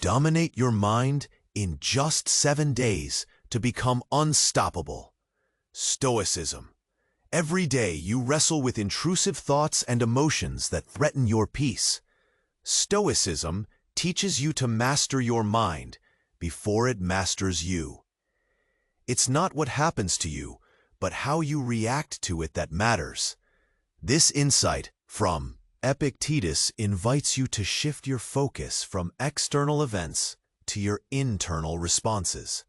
Dominate your mind in just 7 days to become unstoppable. Stoicism. Every day you wrestle with intrusive thoughts and emotions that threaten your peace. Stoicism teaches you to master your mind before it masters you. It's not what happens to you, but how you react to it that matters. This insight from Epictetus invites you to shift your focus from external events to your internal responses.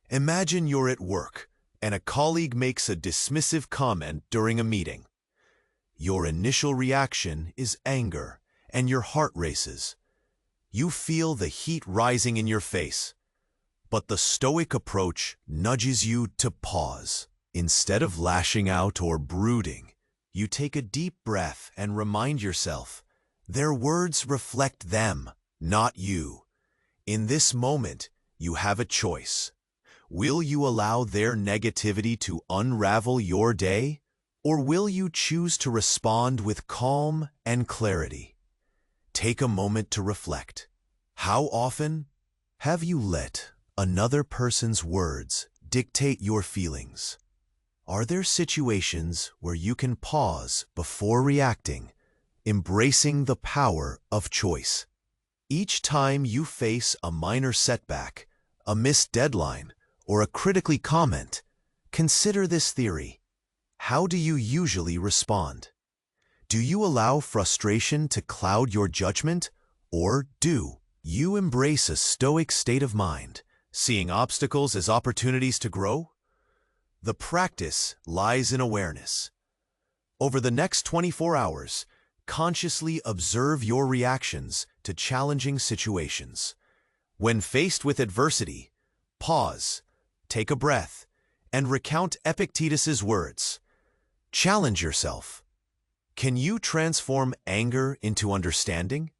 Imagine you're at work and a colleague makes a dismissive comment during a meeting. Your initial reaction is anger, and your heart races. You feel the heat rising in your face. But the Stoic approach nudges you to pause. Instead of lashing out or brooding, you take a deep breath and remind yourself, their words reflect them, not you. In this moment, you have a choice. Will you allow their negativity to unravel your day, or will you choose to respond with calm and clarity? Take a moment to reflect. How often have you let another person's words dictate your feelings? Are there situations where you can pause before reacting, embracing the power of choice? Each time you face a minor setback, a missed deadline, or a critically comment, consider this theory. How do you usually respond? Do you allow frustration to cloud your judgment, or do you embrace a stoic state of mind, seeing obstacles as opportunities to grow? The practice lies in awareness. Over the next 24 hours, consciously observe your reactions to challenging situations. When faced with adversity, pause, take a breath, and recount Epictetus's words. Challenge yourself. Can you transform anger into understanding?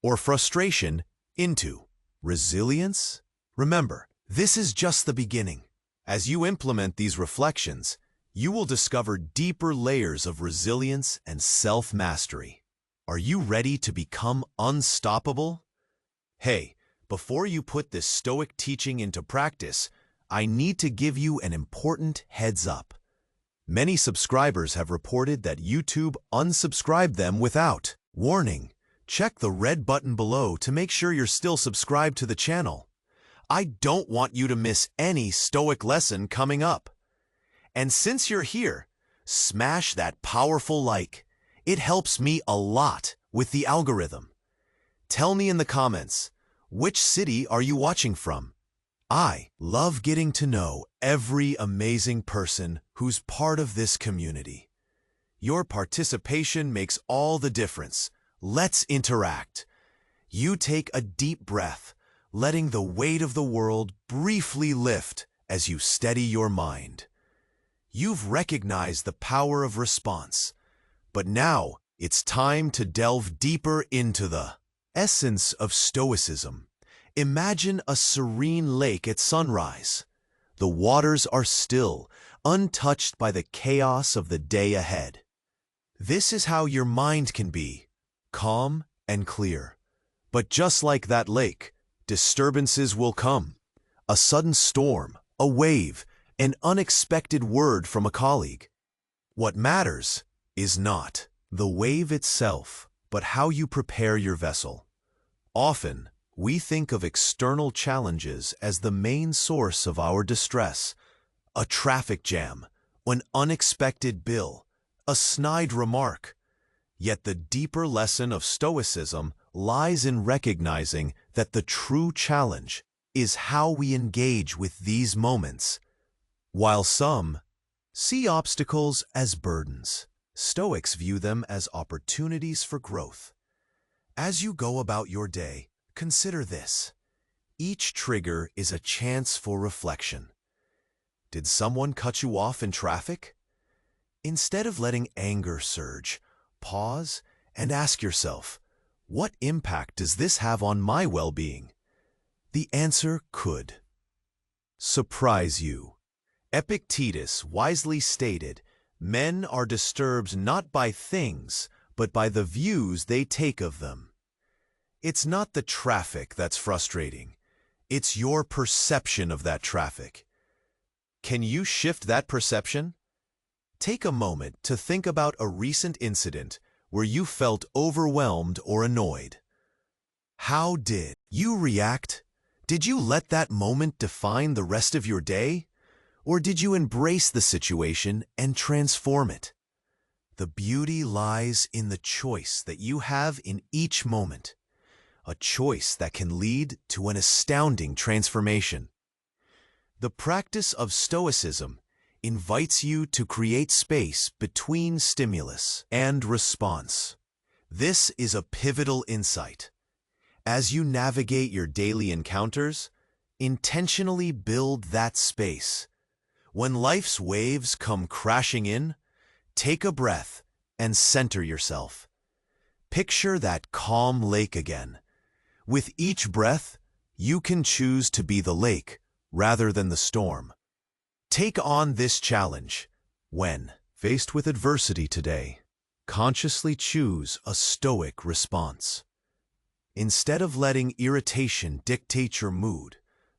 Or frustration into resilience? Remember, this is just the beginning. As you implement these reflections, you will discover deeper layers of resilience and self-mastery. Are you ready to become unstoppable? Hey, before you put this Stoic teaching into practice, I need to give you an important heads up. Many subscribers have reported that YouTube unsubscribed them without warning. Check the red button below to make sure you're still subscribed to the channel. I don't want you to miss any Stoic lesson coming up. And since you're here, smash that powerful like. It helps me a lot with the algorithm. Tell me in the comments, which city are you watching from? I love getting to know every amazing person who's part of this community. Your participation makes all the difference. Let's interact. You take a deep breath, letting the weight of the world briefly lift as you steady your mind. You've recognized the power of response, but now it's time to delve deeper into the essence of Stoicism. Imagine a serene lake at sunrise. The waters are still, untouched by the chaos of the day ahead. This is how your mind can be, calm and clear. But just like that lake, disturbances will come. A sudden storm, a wave, an unexpected word from a colleague. What matters is not the wave itself, but how you prepare your vessel. Often, we think of external challenges as the main source of our distress. A traffic jam, an unexpected bill, a snide remark. Yet the deeper lesson of Stoicism lies in recognizing that the true challenge is how we engage with these moments. While some see obstacles as burdens, Stoics view them as opportunities for growth. As you go about your day, consider this. Each trigger is a chance for reflection. Did someone cut you off in traffic? Instead of letting anger surge, pause and ask yourself, what impact does this have on my well-being? The answer could surprise you. Epictetus wisely stated, "Men are disturbed not by things, but by the views they take of them." It's not the traffic that's frustrating. It's your perception of that traffic. Can you shift that perception? Take a moment to think about a recent incident where you felt overwhelmed or annoyed. How did you react? Did you let that moment define the rest of your day? Or did you embrace the situation and transform it? The beauty lies in the choice that you have in each moment, a choice that can lead to an astounding transformation. The practice of Stoicism invites you to create space between stimulus and response. This is a pivotal insight. As you navigate your daily encounters, intentionally build that space. When life's waves come crashing in, take a breath and center yourself. Picture that calm lake again. With each breath, you can choose to be the lake rather than the storm. Take on this challenge. When faced with adversity today, consciously choose a stoic response. Instead of letting irritation dictate your mood,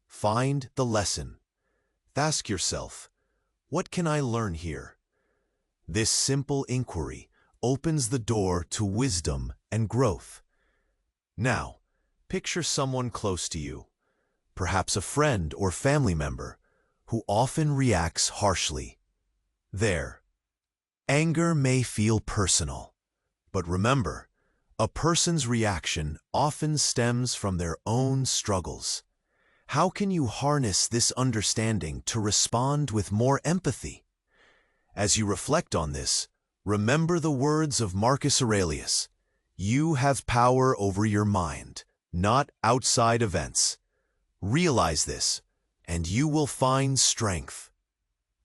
find the lesson. Ask yourself, what can I learn here? This simple inquiry opens the door to wisdom and growth. Now, picture someone close to you, perhaps a friend or family member, who often reacts harshly. There, anger may feel personal, but remember, a person's reaction often stems from their own struggles. How can you harness this understanding to respond with more empathy? As you reflect on this, remember the words of Marcus Aurelius. You have power over your mind, not outside events. Realize this, and you will find strength.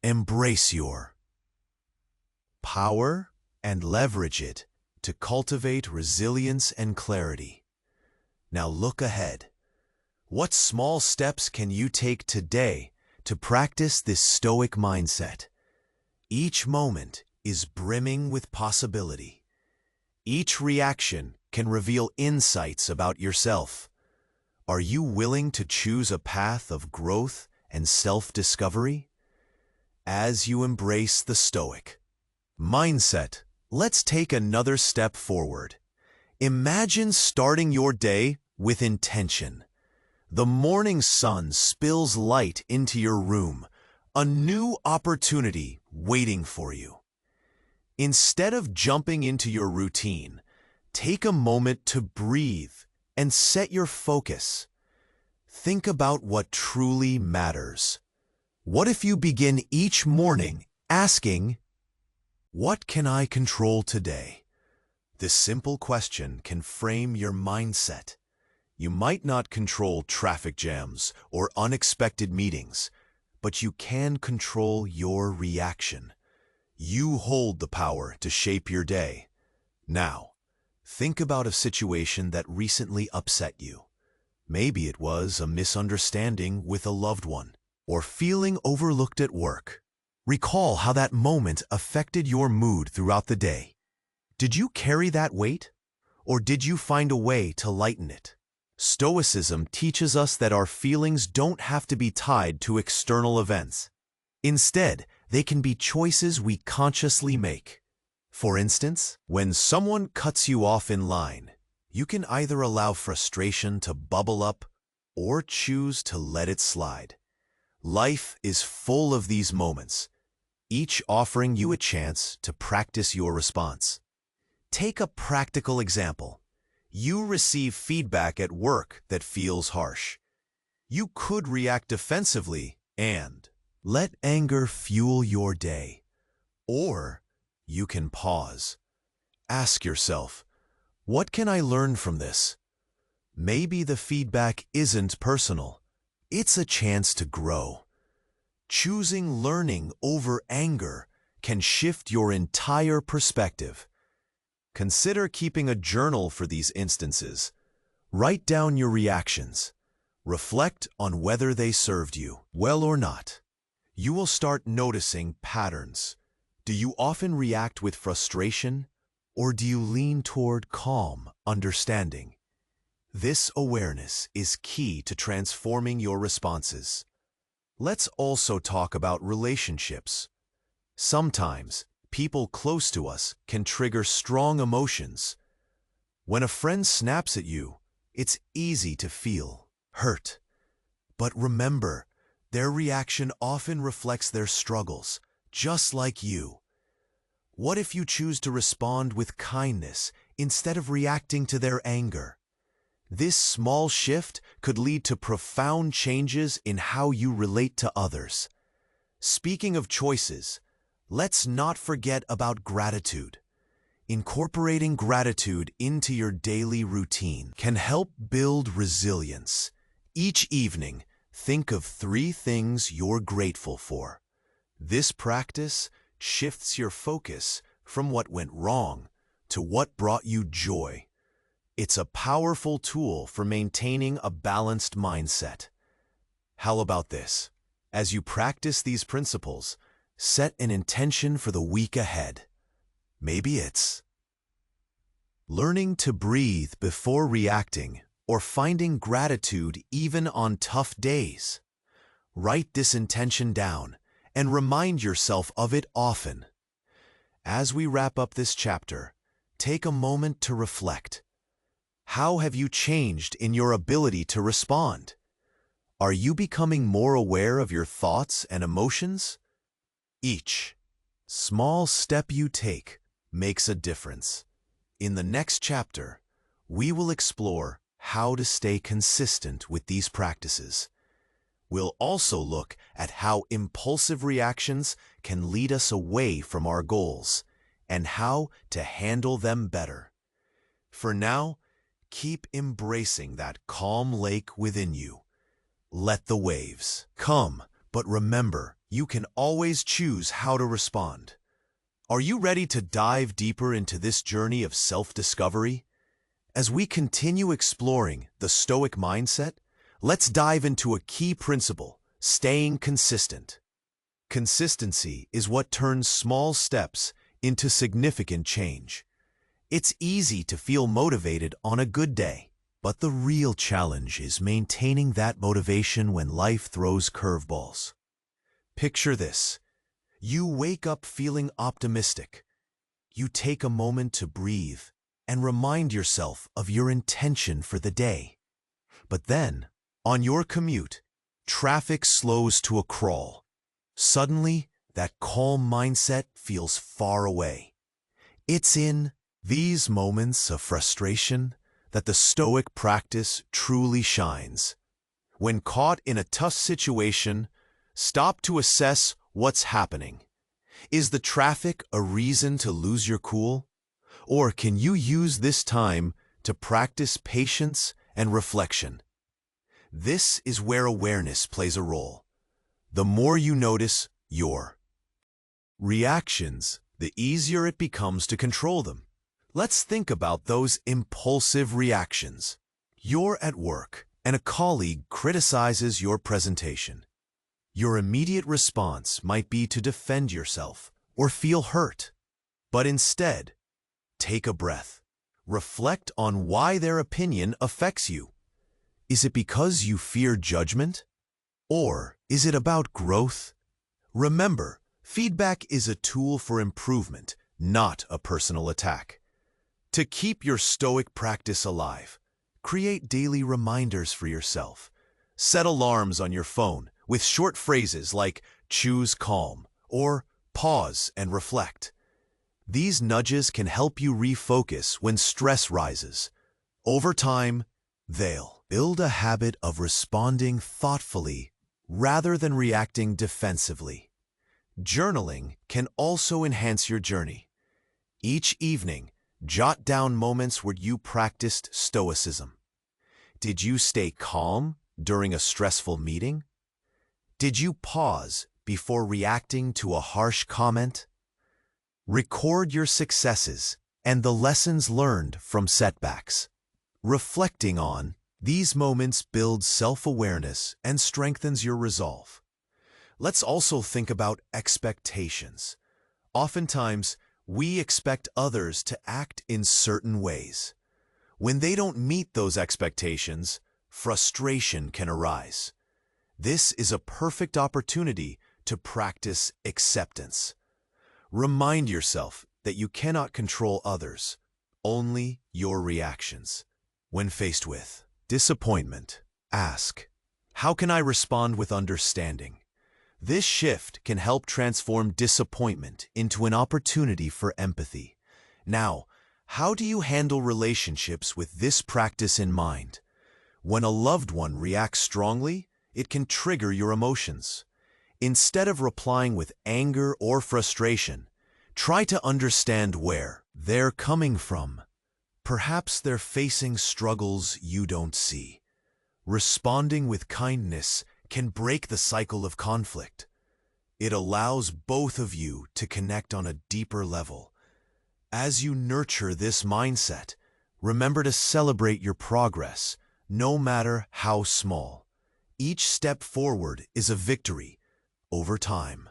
Embrace your power and leverage it to cultivate resilience and clarity. Now look ahead. What small steps can you take today to practice this stoic mindset? Each moment is brimming with possibility. Each reaction can reveal insights about yourself. Are you willing to choose a path of growth and self-discovery? As you embrace the stoic mindset, let's take another step forward. Imagine starting your day with intention. The morning sun spills light into your room, a new opportunity waiting for you. Instead of jumping into your routine, take a moment to breathe and set your focus. Think about what truly matters. What if you begin each morning asking, "What can I control today?" This simple question can frame your mindset. You might not control traffic jams or unexpected meetings, but you can control your reaction. You hold the power to shape your day. Now, think about a situation that recently upset you. Maybe it was a misunderstanding with a loved one, or feeling overlooked at work. Recall how that moment affected your mood throughout the day. Did you carry that weight, or did you find a way to lighten it? Stoicism teaches us that our feelings don't have to be tied to external events. Instead, they can be choices we consciously make. For instance, when someone cuts you off in line, you can either allow frustration to bubble up or choose to let it slide. Life is full of these moments, each offering you a chance to practice your response. Take a practical example. You receive feedback at work that feels harsh. You could react defensively and let anger fuel your day. Or you can pause. Ask yourself, what can I learn from this? Maybe the feedback isn't personal. It's a chance to grow. Choosing learning over anger can shift your entire perspective. Consider keeping a journal for these instances. Write down your reactions. Reflect on whether they served you well or not. You will start noticing patterns. Do you often react with frustration, or do you lean toward calm understanding? This awareness is key to transforming your responses. Let's also talk about relationships. Sometimes, people close to us can trigger strong emotions. When a friend snaps at you, it's easy to feel hurt. But remember, their reaction often reflects their struggles, just like you. What if you choose to respond with kindness instead of reacting to their anger? This small shift could lead to profound changes in how you relate to others. Speaking of choices, let's not forget about gratitude. Incorporating gratitude into your daily routine can help build resilience. Each evening, think of 3 things you're grateful for. This practice shifts your focus from what went wrong to what brought you joy. It's a powerful tool for maintaining a balanced mindset. How about this? As you practice these principles, set an intention for the week ahead. Maybe it's learning to breathe before reacting or finding gratitude even on tough days. Write this intention down and remind yourself of it often. As we wrap up this chapter, take a moment to reflect. How have you changed in your ability to respond? Are you becoming more aware of your thoughts and emotions? Each small step you take makes a difference. In the next chapter, we will explore how to stay consistent with these practices. We'll also look at how impulsive reactions can lead us away from our goals and how to handle them better. For now, keep embracing that calm lake within you. Let the waves come, but remember, you can always choose how to respond. Are you ready to dive deeper into this journey of self-discovery? As we continue exploring the Stoic mindset, let's dive into a key principle: staying consistent. Consistency is what turns small steps into significant change. It's easy to feel motivated on a good day, but the real challenge is maintaining that motivation when life throws curveballs. Picture this. You wake up feeling optimistic. You take a moment to breathe and remind yourself of your intention for the day. But then, on your commute, traffic slows to a crawl. Suddenly, that calm mindset feels far away. It's in these moments of frustration that the Stoic practice truly shines. When caught in a tough situation, stop to assess what's happening. Is the traffic a reason to lose your cool? Or can you use this time to practice patience and reflection? This is where awareness plays a role. The more you notice your reactions, the easier it becomes to control them. Let's think about those impulsive reactions. You're at work, and a colleague criticizes your presentation. Your immediate response might be to defend yourself or feel hurt. But instead, take a breath. Reflect on why their opinion affects you. Is it because you fear judgment? Or is it about growth? Remember, feedback is a tool for improvement, not a personal attack. To keep your Stoic practice alive, create daily reminders for yourself. Set alarms on your phone with short phrases like "choose calm" or "pause and reflect." These nudges can help you refocus when stress rises. Over time, they'll build a habit of responding thoughtfully rather than reacting defensively. Journaling can also enhance your journey. Each evening, jot down moments where you practiced Stoicism. Did you stay calm during a stressful meeting? Did you pause before reacting to a harsh comment? Record your successes and the lessons learned from setbacks. Reflecting on these moments builds self-awareness and strengthens your resolve. Let's also think about expectations. Oftentimes, we expect others to act in certain ways. When they don't meet those expectations, frustration can arise. This is a perfect opportunity to practice acceptance. Remind yourself that you cannot control others, only your reactions. When faced with disappointment, ask, "How can I respond with understanding?" This shift can help transform disappointment into an opportunity for empathy. Now, how do you handle relationships with this practice in mind? When a loved one reacts strongly, it can trigger your emotions. Instead of replying with anger or frustration, try to understand where they're coming from. Perhaps they're facing struggles you don't see. Responding with kindness can break the cycle of conflict. It allows both of you to connect on a deeper level. As you nurture this mindset, remember to celebrate your progress, no matter how small. Each step forward is a victory over time.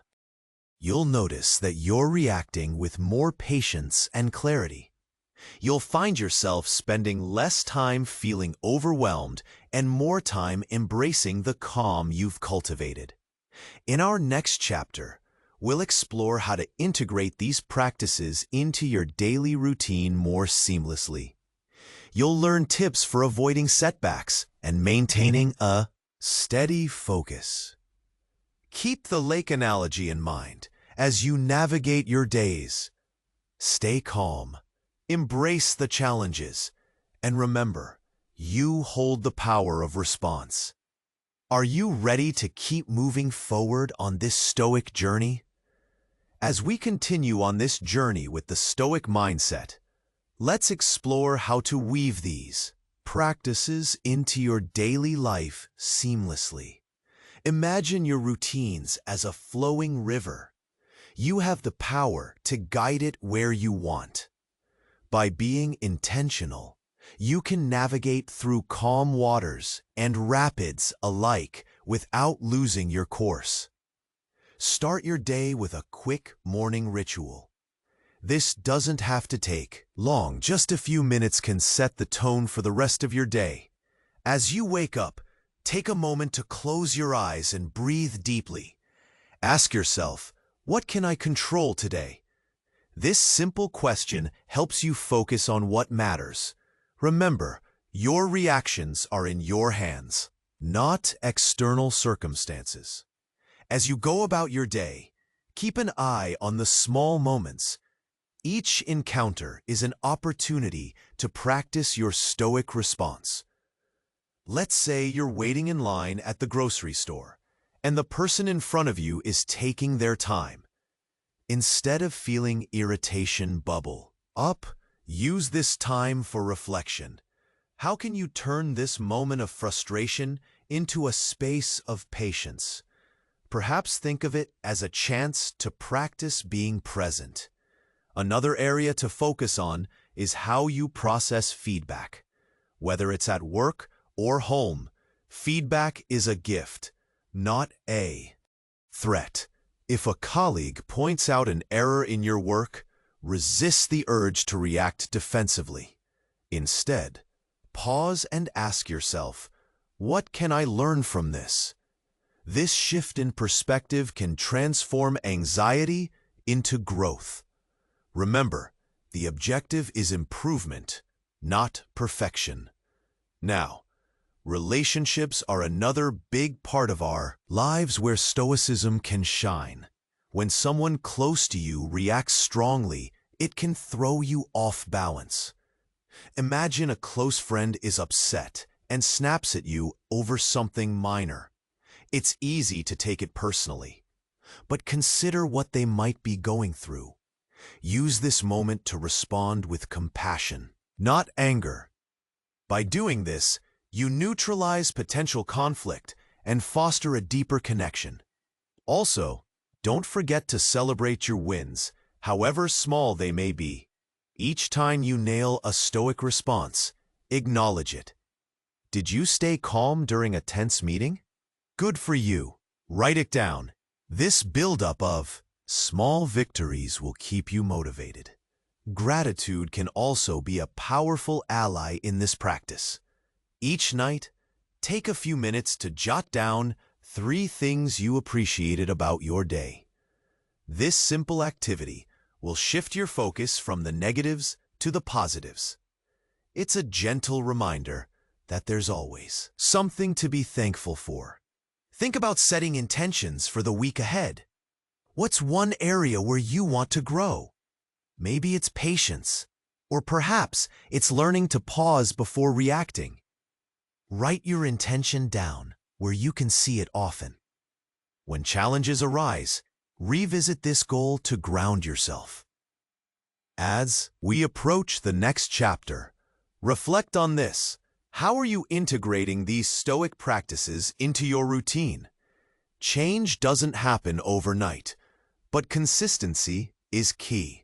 You'll notice that you're reacting with more patience and clarity. You'll find yourself spending less time feeling overwhelmed and more time embracing the calm you've cultivated. In our next chapter, we'll explore how to integrate these practices into your daily routine more seamlessly. You'll learn tips for avoiding setbacks and maintaining a steady focus. Keep the lake analogy in mind as you navigate your days. Stay calm, embrace the challenges, and remember, you hold the power of response. Are you ready to keep moving forward on this Stoic journey? As we continue on this journey with the Stoic mindset, let's explore how to weave these practices into your daily life seamlessly. Imagine your routines as a flowing river. You have the power to guide it where you want. By being intentional, you can navigate through calm waters and rapids alike without losing your course. Start your day with a quick morning ritual. This doesn't have to take long. Just a few minutes can set the tone for the rest of your day. As you wake up, take a moment to close your eyes and breathe deeply. Ask yourself, what can I control today? This simple question helps you focus on what matters. Remember, your reactions are in your hands, not external circumstances. As you go about your day, keep an eye on the small moments. Each encounter is an opportunity to practice your Stoic response. Let's say you're waiting in line at the grocery store, and the person in front of you is taking their time. Instead of feeling irritation bubble up, use this time for reflection. How can you turn this moment of frustration into a space of patience? Perhaps think of it as a chance to practice being present. Another area to focus on is how you process feedback. Whether it's at work or home, feedback is a gift, not a threat. If a colleague points out an error in your work, resist the urge to react defensively. Instead, pause and ask yourself, what can I learn from this? This shift in perspective can transform anxiety into growth. Remember, the objective is improvement, not perfection. Now, relationships are another big part of our lives where Stoicism can shine. When someone close to you reacts strongly, it can throw you off balance. Imagine a close friend is upset and snaps at you over something minor. It's easy to take it personally, but consider what they might be going through. Use this moment to respond with compassion, not anger. By doing this, you neutralize potential conflict and foster a deeper connection. Also, don't forget to celebrate your wins, however small they may be. Each time you nail a Stoic response, acknowledge it. Did you stay calm during a tense meeting? Good for you. Write it down. This buildup of small victories will keep you motivated. Gratitude can also be a powerful ally in this practice. Each night, take a few minutes to jot down 3 things you appreciated about your day. This simple activity will shift your focus from the negatives to the positives. It's a gentle reminder that there's always something to be thankful for. Think about setting intentions for the week ahead. What's one area where you want to grow? Maybe it's patience, or perhaps it's learning to pause before reacting. Write your intention down where you can see it often. When challenges arise, revisit this goal to ground yourself. As we approach the next chapter, reflect on this. How are you integrating these Stoic practices into your routine? Change doesn't happen overnight, but consistency is key.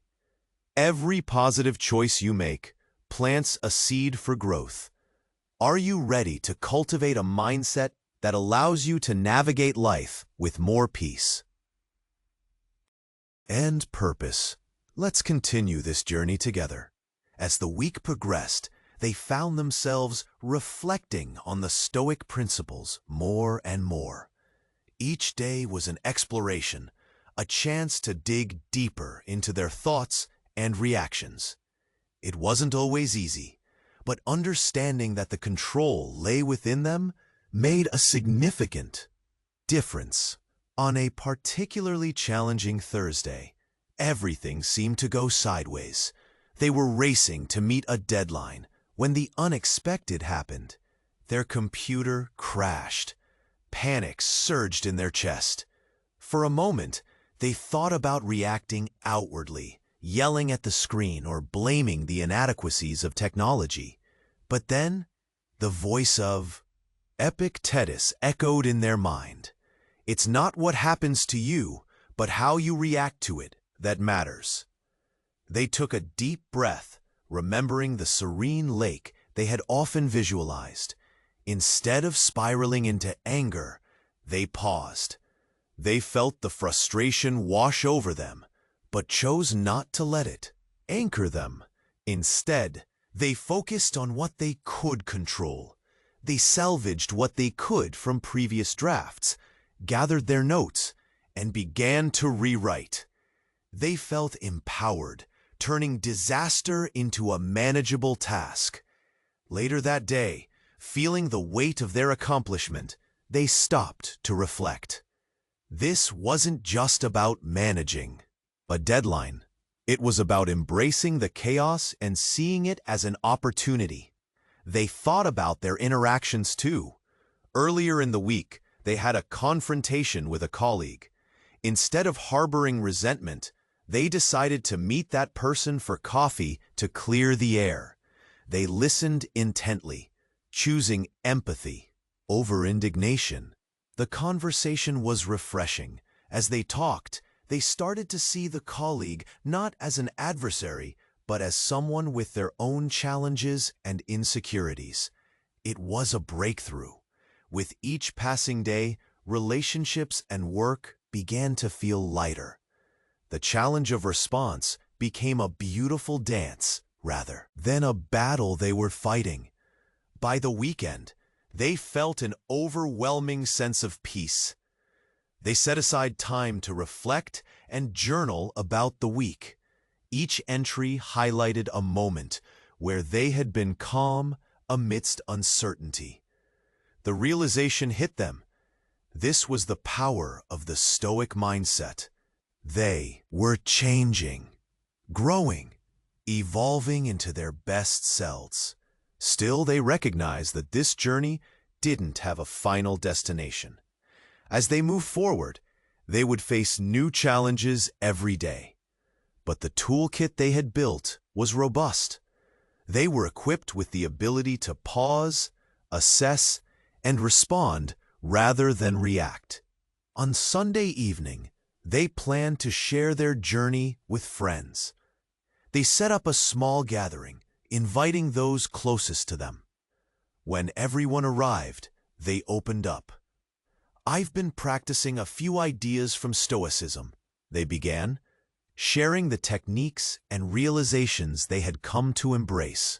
Every positive choice you make plants a seed for growth. Are you ready to cultivate a mindset that allows you to navigate life with more peace and purpose? Let's continue this journey together. As the week progressed, they found themselves reflecting on the Stoic principles more and more. Each day was an exploration, a chance to dig deeper into their thoughts and reactions. It wasn't always easy, but understanding that the control lay within them made a significant difference. On a particularly challenging Thursday, everything seemed to go sideways. They were racing to meet a deadline when the unexpected happened. Their computer crashed. Panic surged in their chest. For a moment, they thought about reacting outwardly, yelling at the screen or blaming the inadequacies of technology. But then, the voice of Epictetus echoed in their mind. It's not what happens to you, but how you react to it that matters. They took a deep breath, remembering the serene lake they had often visualized. Instead of spiraling into anger, they paused. They felt the frustration wash over them, but chose not to let it anchor them. Instead, they focused on what they could control. They salvaged what they could from previous drafts, gathered their notes, and began to rewrite. They felt empowered, turning disaster into a manageable task. Later that day, feeling the weight of their accomplishment, they stopped to reflect. This wasn't just about managing a deadline. It was about embracing the chaos and seeing it as an opportunity. They thought about their interactions too. Earlier in the week, they had a confrontation with a colleague. Instead of harboring resentment, they decided to meet that person for coffee to clear the air. They listened intently, choosing empathy over indignation. The conversation was refreshing. As they talked, they started to see the colleague not as an adversary, but as someone with their own challenges and insecurities. It was a breakthrough. With each passing day, relationships and work began to feel lighter. The challenge of response became a beautiful dance rather than a battle they were fighting. By the weekend, they felt an overwhelming sense of peace. They set aside time to reflect and journal about the week. Each entry highlighted a moment where they had been calm amidst uncertainty. The realization hit them. This was the power of the Stoic mindset. They were changing, growing, evolving into their best selves. Still, they recognized that this journey didn't have a final destination. As they moved forward, they would face new challenges every day. But the toolkit they had built was robust. They were equipped with the ability to pause, assess, and respond rather than react. On Sunday evening, they planned to share their journey with friends. They set up a small gathering, inviting those closest to them. When everyone arrived, they opened up. "I've been practicing a few ideas from Stoicism," they began. sharing the techniques and realizations they had come to embrace.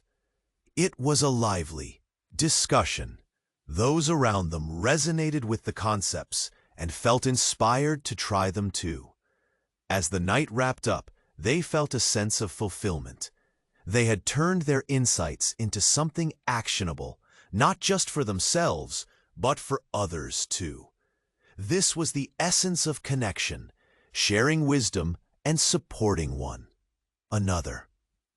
It was a lively discussion. Those around them resonated with the concepts and felt inspired to try them too. As the night wrapped up, they felt a sense of fulfillment. They had turned their insights into something actionable, not just for themselves, but for others too. This was the essence of connection, sharing wisdom and supporting one another.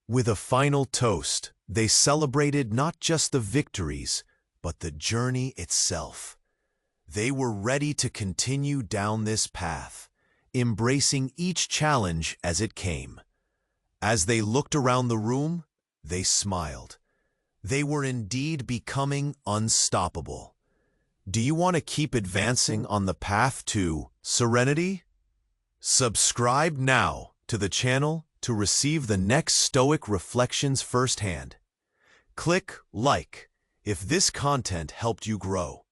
With a final toast, they celebrated not just the victories, but the journey itself. They were ready to continue down this path, embracing each challenge as it came. As they looked around the room, they smiled. They were indeed becoming unstoppable. Do you want to keep advancing on the path to serenity? Subscribe now to the channel to receive the next Stoic reflections firsthand. Click like if this content helped you grow.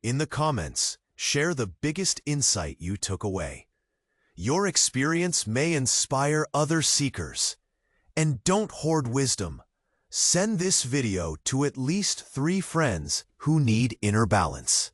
In the comments, share the biggest insight you took away. Your experience may inspire other seekers. And don't hoard wisdom. Send this video to at least 3 friends who need inner balance.